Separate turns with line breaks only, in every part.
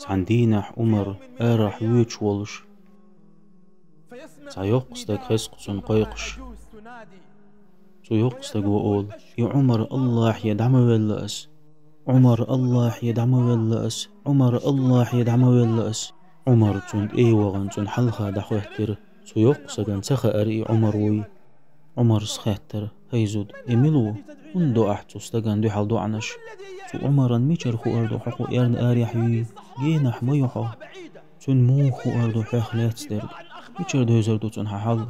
عندينح عمر راح ويتش ولش يقصدك خسق قيقش يقصدك وقول يا عمر الله يدعم واللأس عمر الله يدعم واللأس عمر الله يدعم واللأس عمر تند وغن تند حلخا دحوهتر يقصدك انتخى أري عمر وي عمر سخاتر هيزود إميلو وندو أحتو استغان دو حال دو عنش عمرا ميشر خو أردو حقو إرن آريح يي جينح ميوحو تن مو خو أردو حيخ لاتسترد ميشر دو زردو تن حال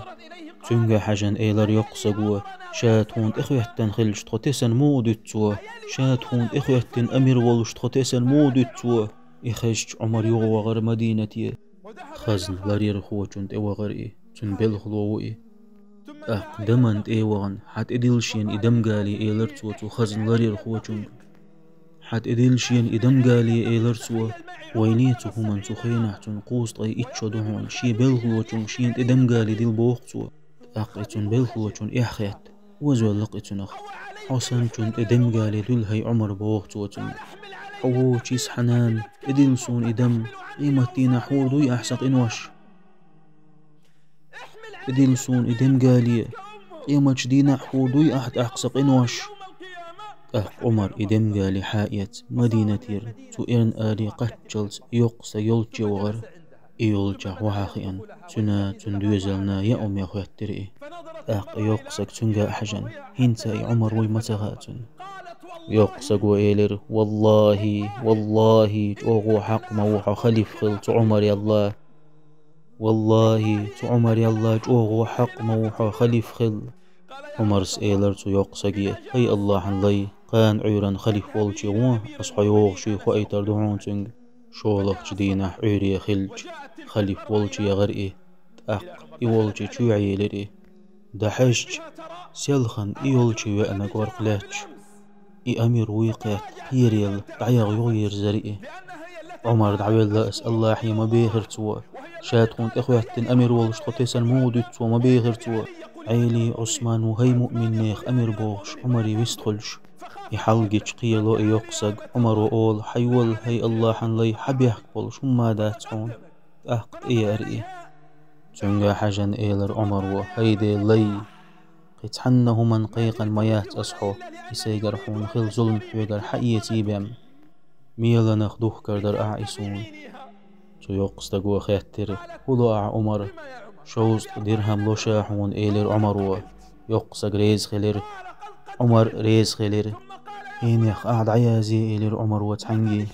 تنجا حاجن إيلر يقصقوا شاتون إخويتن خلش تخوتيسن مودتوا شاتون إخويتن أمير ولش تخوتيسن مودتوا إخشج عمر يغو غير مدينتي خزن لرير خو تند وغر تن بلخلو دمنت وغن حت إدلشين إدم قالي إيلرتوا تو خزن لرير خو تند حت إدلشين إدم قالي إيلرتوا وينيتو من تخينح تن قوست أي إتشو دهون شي بلخلو تن شين إدم قالي ديل بوختوا أقيتون بلخلوتون إحخيت وزول لقيتون أخ حسنتون إدم قالي دول هاي عمر بوختوتون حوو تشيس حنان إدلسون إدم إيمتينا حوردو يحسق إنوش إدلسون إدم قالي إيمتش دينا حوردو يحت أحسق إنوش عمر إدم قالي حايت مدينتير تو إرن آلي قتشلت يقص يلجي وغر إيولجا وحاخيان تنا تندوزلنا يا أم يا خواتري يقصك تنجا حجن هنتا عمر ويمتغاتن يقصك وإيلر والله توغو حق موحى خليف خلت عمر يالله والله عمر يالله توغو حق موحى خليف خل عمر سئيلر تو يقصك هي الله لي قان عيران خليف والجي وان أصحى يوغشي خوايتر دعون تنج شولخ جدينا عيري خلج خليف والجي يغرئي إيولجي شو عيلري دحشج سيلخن إيولجي وأنا قرقلاتش أمير ويقات هيريل دعيغ يغير زرئي عمر دعويل لأس الله حي ما بيغر توا شاتخون إخواتن أمير والش تخطيسن مودت توا ما بيغر توا عيلي عثمان وهي مؤمن نيخ أمير بوغش عمري ويستخلش يحلقش قيلو يقصق عمر وقول حيول هي الله حن لي حبيحك بولش وما داتعون أرئي تنجا حجن إيلر عمر وهيدي لي قيتحنه من قيقا ميات أصحو يسيقرحون خل ظلم حويقر حقيتي بهم ميلا نخدوخ كردر أعيسون تو يقصدق وخيتر هلو عمر شوز درهم لو شاحون إيلر عمر يقصق ريز خلر عمر ريز خلر هينيخ قعد عيازي إيلر عمر وتحنجي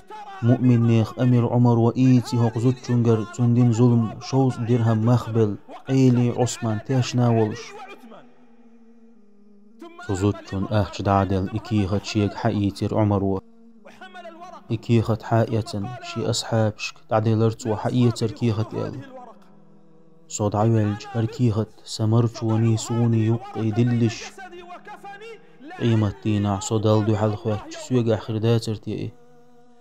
مؤمن نيخ أمير عمر وإيتي هوق زوت تنجر تندين ظلم شوز درهم مخبل عيلي عثمان تاشناولش تزوتشون أخش دعدل إكيخت شيك حقيتر عمر إكيخت حقيتن شي أصحابشك دعدلرت وحقيتر كيخت إل صود عوالج هركيخت سمرش ونيسوني يقي دلش قيمة دينا صدال دو حلخواتش سويق آخر داتر تيئي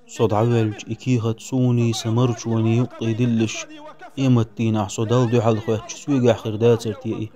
صود عوالج إكيخت سوني سمرش وني يقي دلش قيمة دينا صدال دو حلخواتش سويق آخر داتر تيئي